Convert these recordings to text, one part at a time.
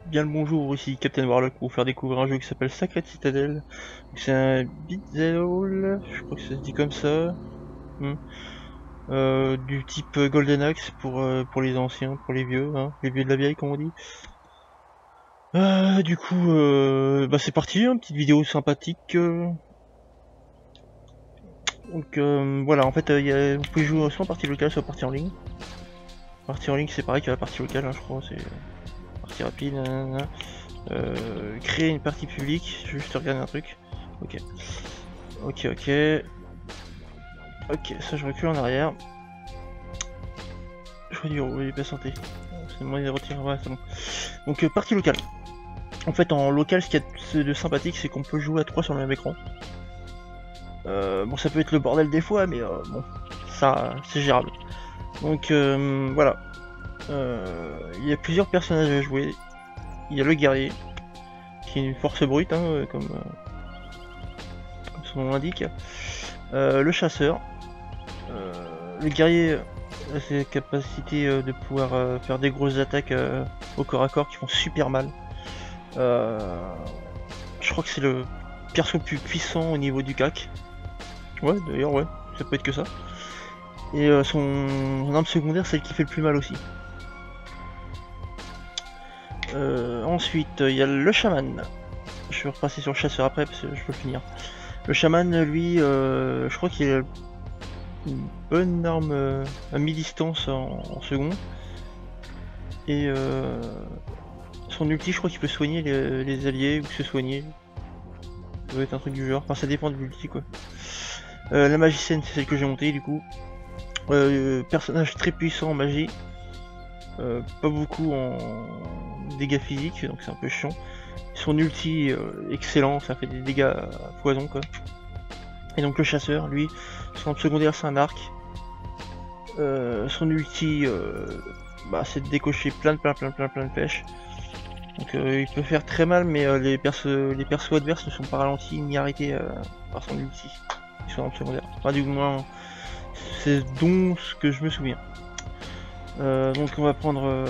Bien le bonjour, ici Captain Warlock pour vous faire découvrir un jeu qui s'appelle Sacred Citadel. C'est un beat'em all, je crois que ça se dit comme ça. Hmm. Du type Golden Axe pour les anciens, pour les vieux, hein, les vieux de la vieille comme on dit. Du coup, bah c'est parti, une petite vidéo sympathique. Donc voilà, en fait, vous pouvez jouer soit en partie locale, soit en partie en ligne. Partie en ligne c'est pareil que la partie locale, hein, je crois, c'est partie rapide. Nanana. Créer une partie publique, je vais juste regarder un truc. Ok. Ok, ok. Ok, ça je recule en arrière. Choix du héros, il est pas santé. C'est moi de retirer, ouais, c'est bon. Donc partie locale. En fait en local ce qu'il y a de sympathique c'est qu'on peut jouer à 3 sur le même écran. Bon ça peut être le bordel des fois mais bon, ça c'est gérable. Donc voilà. Il y a plusieurs personnages à jouer. Il y a le guerrier, qui est une force brute, hein, comme son nom l'indique. Le chasseur. Le guerrier a ses capacités de pouvoir faire des grosses attaques au corps à corps qui font super mal. Je crois que c'est le perso le plus puissant au niveau du CAC. Ouais, d'ailleurs, ouais, ça peut être que ça. Et son arme secondaire, celle qui fait le plus mal aussi. Ensuite, il y a le chaman. Je vais repasser sur le chasseur après parce que je peux le finir. Le chaman, lui, je crois qu'il a une bonne arme à mi-distance en second. Et son ulti, je crois qu'il peut soigner les alliés ou se soigner. Ça doit être un truc du genre. Enfin, ça dépend de l'ulti quoi. La magicienne, c'est celle que j'ai montée du coup. Personnage très puissant en magie. Pas beaucoup en dégâts physiques, donc c'est un peu chiant. Son ulti, excellent, ça fait des dégâts à poison quoi. Et donc le chasseur, lui, son arme secondaire c'est un arc. Son ulti, bah, c'est de décocher plein de flèches. Donc il peut faire très mal, mais les persos adverses ne sont pas ralentis ni arrêtés par son ulti. Ils sont en secondaire. Enfin du moins, c'est dont ce que je me souviens. Donc on va prendre...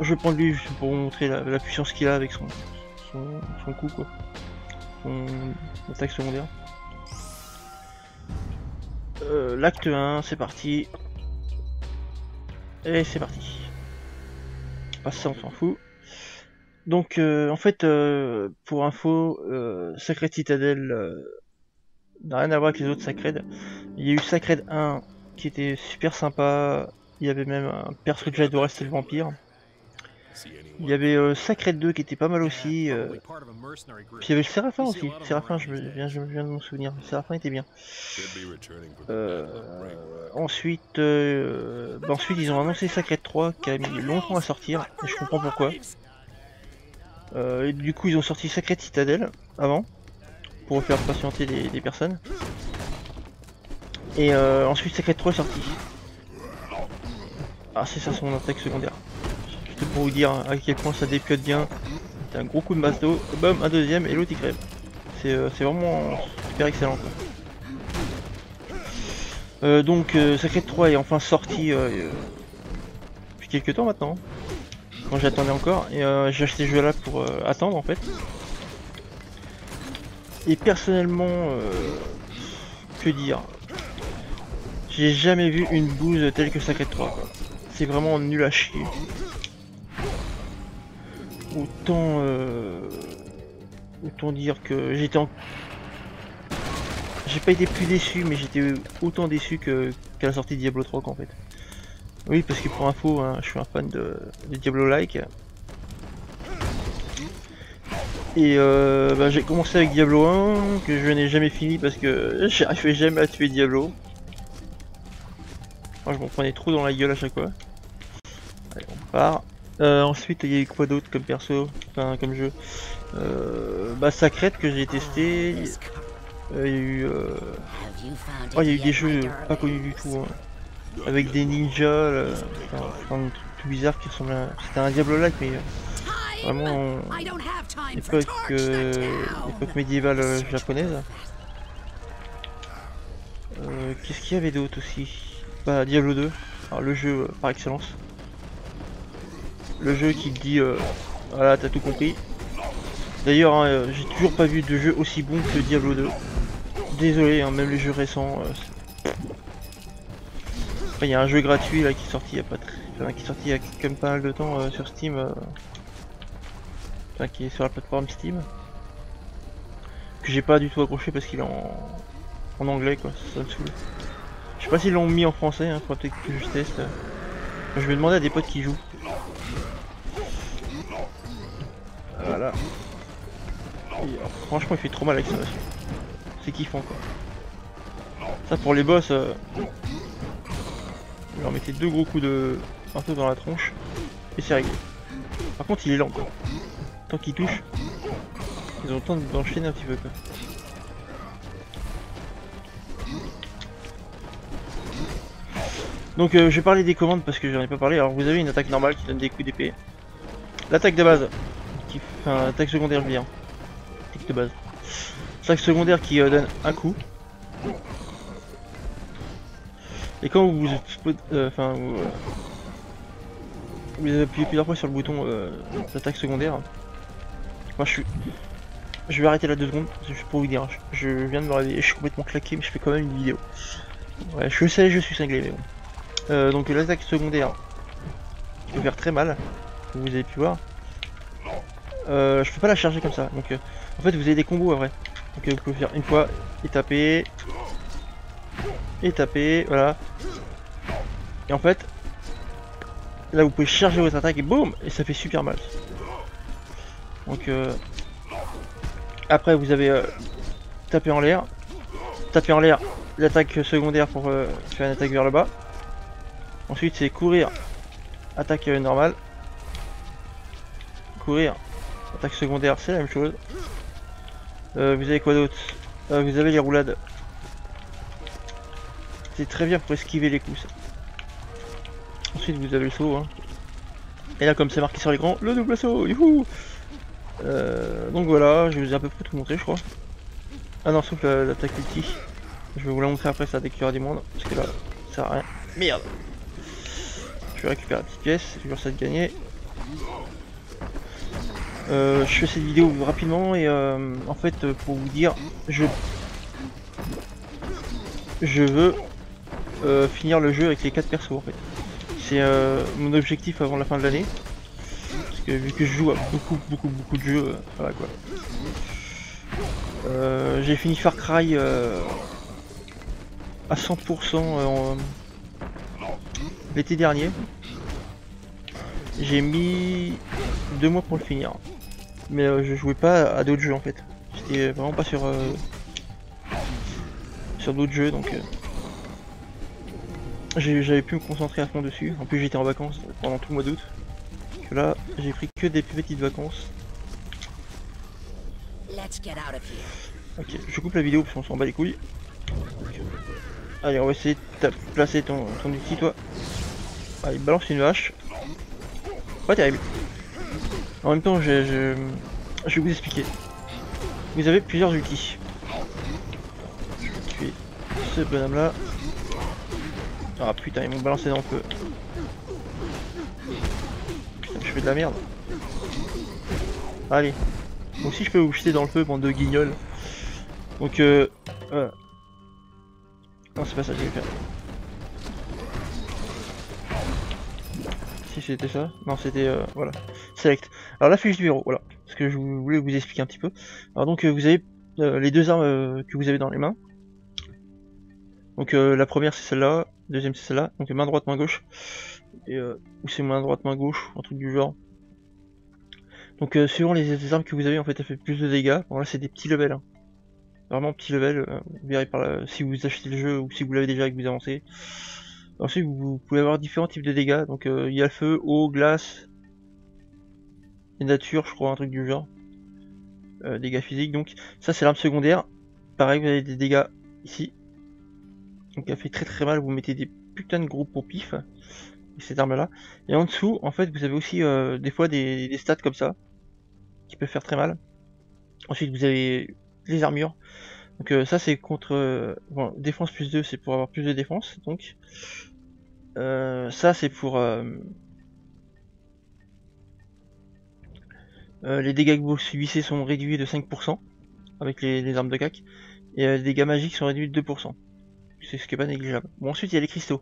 je vais prendre lui pour vous montrer la puissance qu'il a avec son coup quoi. Son attaque secondaire. L'acte 1, c'est parti. Et c'est parti. Ah, ça on s'en fout. Donc en fait, pour info, Sacred Citadel n'a rien à voir avec les autres Sacred. Il y a eu Sacred 1 qui était super sympa. Il y avait même un perso que j'adorais, c'était le vampire. Il y avait Sacred 2 qui était pas mal aussi. Puis il y avait le Séraphin aussi. Séraphin, je viens de m'en souvenir. Le Séraphin était bien. Ensuite, ensuite, ils ont annoncé Sacred 3 qui a mis longtemps à sortir. Et je comprends pourquoi. Et du coup, ils ont sorti Sacred Citadel avant pour faire patienter les personnes. Et ensuite, Sacred 3 est sorti. Ah, c'est ça son attaque secondaire. Juste pour vous dire à quel point ça dépiote bien. C'est un gros coup de masse d'eau, bam, un deuxième et l'autre il crève. C'est vraiment super excellent quoi. Donc Sacred 3 est enfin sorti depuis quelques temps maintenant. Quand j'attendais encore. Et j'ai acheté ce jeu là pour attendre en fait. Et personnellement, que dire, j'ai jamais vu une bouse telle que Sacred 3 quoi. C'est vraiment nul à chier. Autant dire que j'étais j'ai pas été plus déçu, mais j'étais autant déçu qu'à la sortie de Diablo 3 en fait. Oui, parce que pour info, hein, je suis un fan de Diablo-like. Et bah, j'ai commencé avec Diablo 1, que je n'ai jamais fini parce que j'arrivais jamais à tuer Diablo. Moi, je m'en prenais trop dans la gueule à chaque fois. Allez, on part. Ensuite, il y a eu quoi d'autre comme perso, enfin comme jeu. Bah, Sacred que j'ai testé. Il y a eu, oh, il y a eu des jeux pas connus du tout, hein. Avec des ninjas, enfin, un truc tout bizarre qui ressemble à... C'était un Diablo-like, mais vraiment époque médiévale japonaise. Qu'est-ce qu'il y avait d'autre aussi? Bah, Diablo 2, alors le jeu par excellence. Le jeu qui te dit Voilà, t'as tout compris. D'ailleurs, hein, j'ai toujours pas vu de jeu aussi bon que Diablo 2. Désolé, hein, même les jeux récents. Après, il y a un jeu gratuit là qui est sorti il y a pas très... enfin, qui est sorti il y a quand même pas mal de temps sur Steam. Enfin, qui est sur la plateforme Steam. Que j'ai pas du tout accroché parce qu'il est en anglais quoi, ça me saoule. Je sais pas s'ils l'ont mis en français, hein, faudrait peut-être que je teste. Je vais demander à des potes qui jouent. Voilà. Et, franchement il fait trop mal avec ça. C'est kiffant quoi. Ça pour les boss, je leur mettais 2 gros coups de marteau dans la tronche et c'est réglé. Par contre il est lent quoi. Tant qu'il touche, ils ont le temps d'enchaîner un petit peu quoi. Donc je vais parler des commandes parce que j'en ai pas parlé. Alors vous avez une attaque normale qui donne des coups d'épée. L'attaque de base, enfin attaque secondaire je veux dire. Attaque de base. Attaque secondaire qui donne un coup. Et quand vous vous avez appuyé plusieurs fois sur le bouton d'attaque secondaire. Moi je vais arrêter là 2 secondes, juste pour vous dire, je viens de me réveiller, je suis complètement claqué mais je fais quand même une vidéo. Ouais, je sais, je suis cinglé mais bon. Donc l'attaque secondaire qui peut faire très mal, comme vous avez pu voir. Je peux pas la charger comme ça, donc en fait vous avez des combos après. Donc vous pouvez faire une fois et taper, voilà. Et en fait, là vous pouvez charger votre attaque et boum, et ça fait super mal. Donc après vous avez taper en l'air, l'attaque secondaire pour faire une attaque vers le bas. Ensuite c'est courir, attaque normale, courir, attaque secondaire, c'est la même chose. Vous avez quoi d'autre? Vous avez les roulades. C'est très bien pour esquiver les coups. Ça. Ensuite vous avez le saut. Hein. Et là comme c'est marqué sur l'écran, le double saut, youhou. Donc voilà, je vous ai à peu près tout montré je crois. Ah non, sauf l'attaque ulti. Je vais vous la montrer après ça dès qu'il y aura des mondes. Parce que là, ça sert à rien. Merde. Je vais récupérer la petite pièce, c'est toujours ça de gagner. Je fais cette vidéo rapidement et en fait pour vous dire, je veux finir le jeu avec les 4 persos en fait. C'est mon objectif avant la fin de l'année. Parce que vu que je joue à beaucoup de jeux, voilà quoi. J'ai fini Far Cry à 100% l'été dernier. J'ai mis 2 mois pour le finir. Mais je jouais pas à d'autres jeux en fait. J'étais vraiment pas sur d'autres jeux donc j'avais pu me concentrer à fond dessus. En plus j'étais en vacances pendant tout le mois d'août. Que là j'ai pris que des petites vacances. Ok, je coupe la vidéo parce qu'on s'en bat les couilles. Allez, on va essayer de placer ton outil toi. Allez, balance une vache. Pas terrible. En même temps, je vais vous expliquer. Vous avez plusieurs outils. Je vais tuer ce bonhomme là. Ah putain, ils m'ont balancé dans le feu. Putain, je fais de la merde. Allez. Moi aussi je peux vous jeter dans le feu, bande de guignols. Donc voilà. Non, c'est pas ça que je vais faire. Si c'était ça. Non, c'était voilà. Select. Alors la fiche du héros, voilà. Ce que je voulais vous expliquer un petit peu. Alors donc vous avez les 2 armes que vous avez dans les mains. Donc la première c'est celle-là, deuxième c'est celle-là. Donc main droite, main gauche. Et ou c'est main droite, main gauche, un truc du genre. Donc suivant les armes que vous avez, en fait, elle fait plus de dégâts. Bon là c'est des petits levels. Hein. Vraiment petits levels. Vous verrez par là, si vous achetez le jeu ou si vous l'avez déjà et que vous avancez. Ensuite vous pouvez avoir différents types de dégâts. Donc il y a le feu, eau, glace, et nature, je crois, un truc du genre. Dégâts physiques. Donc ça c'est l'arme secondaire. Pareil, vous avez des dégâts ici. Donc elle fait très mal. Vous mettez des putains de gros au pif. Cette arme là. Et en dessous, en fait, vous avez aussi des fois des stats comme ça qui peuvent faire très mal. Ensuite, vous avez les armures. Donc ça c'est contre bon, défense plus 2, c'est pour avoir plus de défense. Donc ça c'est pour Les dégâts que vous subissez sont réduits de 5% avec les armes de cac. Et les dégâts magiques sont réduits de 2%. C'est ce qui est pas négligeable. Bon, ensuite il y a les cristaux.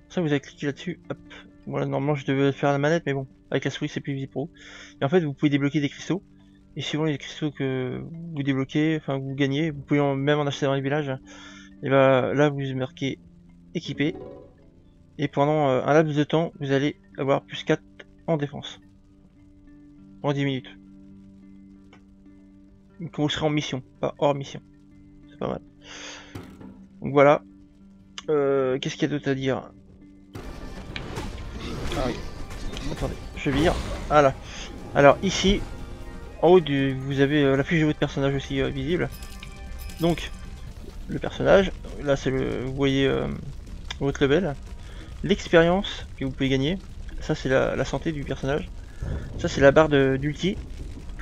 Ça, vous avez cliqué là-dessus, hop. Voilà, normalement je devais faire la manette, mais bon, avec la souris c'est plus visible pour vous. Et en fait, vous pouvez débloquer des cristaux. Et suivant les cristaux que vous débloquez, enfin que vous gagnez, vous pouvez même en acheter dans les villages. Et bah là, vous marquez équipé. Et pendant un laps de temps, vous allez avoir plus 4 en défense. En 10 minutes. Donc vous serez en mission, pas hors mission. C'est pas mal. Donc voilà. Qu'est-ce qu'il y a d'autre à dire? Ah oui. Attendez, je vire. Voilà. Alors ici, en haut vous avez la fiche de votre personnage aussi visible. Donc, le personnage, là c'est vous voyez votre level. L'expérience que vous pouvez gagner, ça c'est la santé du personnage. Ça c'est la barre d'ulti.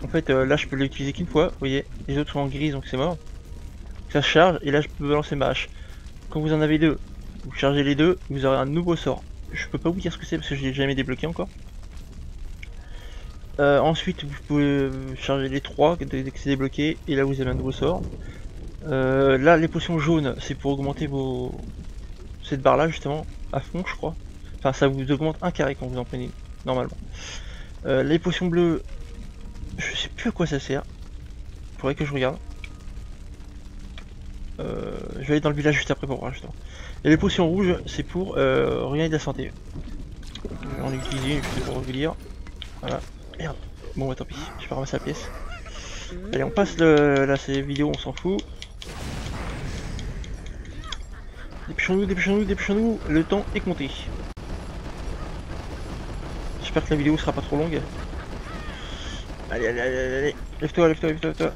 En fait là je peux l'utiliser qu'une fois, vous voyez, les autres sont en grise donc c'est mort. Ça se charge et là je peux balancer ma hache. Quand vous en avez deux, vous chargez les deux, vous aurez un nouveau sort. Je peux pas vous dire ce que c'est parce que je l'ai jamais débloqué encore. Ensuite vous pouvez charger les trois dès que c'est débloqué et là vous avez un nouveau sort. Là les potions jaunes c'est pour augmenter cette barre là justement à fond je crois. Enfin ça vous augmente un carré quand vous en prenez normalement. Les potions bleues, je sais plus à quoi ça sert. Faudrait que je regarde. Je vais aller dans le village juste après pour voir justement. Et les potions rouges c'est pour regagner de la santé. Je vais en utiliser une juste pour vous dire. Voilà. Merde. Bon bah tant pis, je vais ramasser la pièce. Allez on passe là ces vidéos on s'en fout. Dépêchons-nous, dépêchons-nous, dépêchons-nous, le temps est compté. J'espère que la vidéo sera pas trop longue. Allez, allez, allez, allez, lève-toi, lève-toi, lève-toi, lève-toi.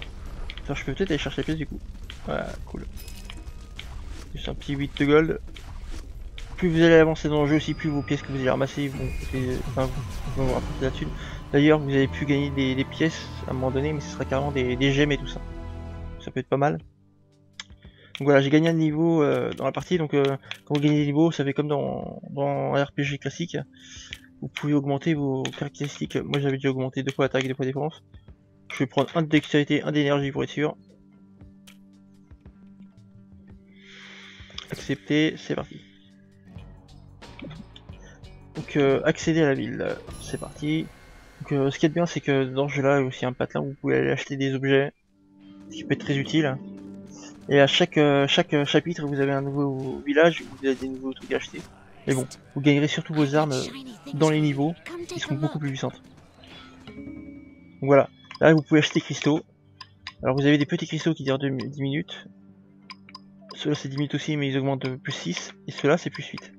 Attends, je peux peut-être aller chercher la pièce du coup. Voilà, cool. Juste un petit 8 de gold. Plus vous allez avancer dans le jeu aussi, plus vos pièces que vous allez ramasser vont vous rapporter là-dessus. D'ailleurs, vous avez pu gagner des pièces à un moment donné, mais ce sera carrément des gemmes et tout ça. Ça peut être pas mal. Donc voilà, j'ai gagné un niveau dans la partie, donc quand vous gagnez des niveaux, ça fait comme dans un RPG classique. Vous pouvez augmenter vos caractéristiques. Moi j'avais déjà augmenté 2 fois attaque et 2 fois défense. Je vais prendre un de dextérité, un d'énergie pour être sûr. Accepter, c'est parti. Donc accéder à la ville, c'est parti. Donc ce qui est bien c'est que dans ce jeu là il y a aussi un patelin où vous pouvez aller acheter des objets, ce qui peut être très utile. Et à chaque chapitre vous avez un nouveau village, vous avez des nouveaux trucs à acheter. Mais bon, vous gagnerez surtout vos armes dans les niveaux qui seront beaucoup plus puissantes. Donc voilà, là vous pouvez acheter cristaux. Alors vous avez des petits cristaux qui durent 10 minutes. Ceux-là c'est 10 minutes aussi mais ils augmentent de plus 6. Et ceux-là c'est plus 8.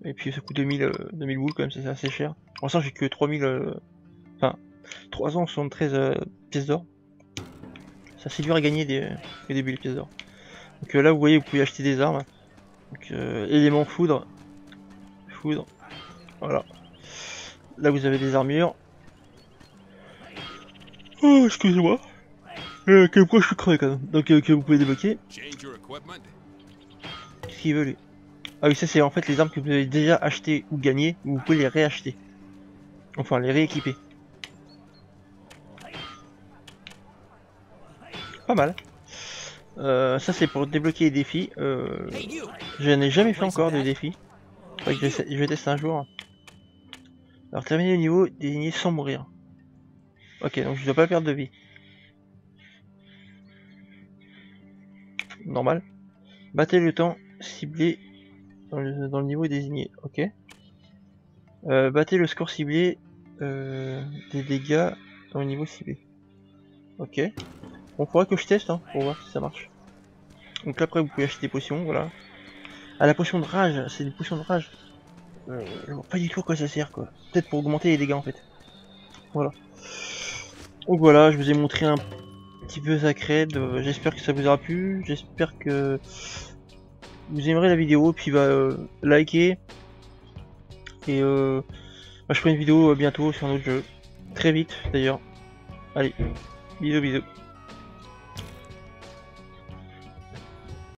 Et puis ça coûte 2000 boules quand même, c'est assez cher. Pour l'instant j'ai que 3000... Enfin, 373 pièces d'or. C'est assez dur à gagner au début les pièces d'or. Donc là vous voyez vous pouvez acheter des armes. Donc élément foudre. Foudre. Voilà. Là vous avez des armures. Oh excusez-moi. Quel point je suis crevé quand même. Donc que vous pouvez débloquer. Qu'est-ce qu'il veut lui? Ah oui ça c'est en fait les armes que vous avez déjà achetées ou gagnées. Ou vous pouvez les réacheter. Enfin les rééquiper. Pas mal. Ça c'est pour débloquer les défis. Je n'ai jamais fait encore de défis. Faudrait que je vais tester un jour. Alors terminer le niveau désigné sans mourir. Ok donc je dois pas perdre de vie. Normal. Battez le temps ciblé dans le niveau désigné. Ok. Battez le score ciblé des dégâts dans le niveau ciblé. Ok. Bon faudra que je teste hein, pour voir si ça marche. Donc là, après vous pouvez acheter des potions, voilà. Ah la potion de rage, c'est des potions de rage. Je vois pas du tout à quoi ça sert quoi. Peut-être pour augmenter les dégâts en fait. Voilà. Donc voilà, je vous ai montré un petit peu Sacred. J'espère que ça vous aura plu. J'espère que vous aimerez la vidéo. Puis likez. Et je ferai une vidéo bientôt sur un autre jeu. Très vite d'ailleurs. Allez, bisous bisous.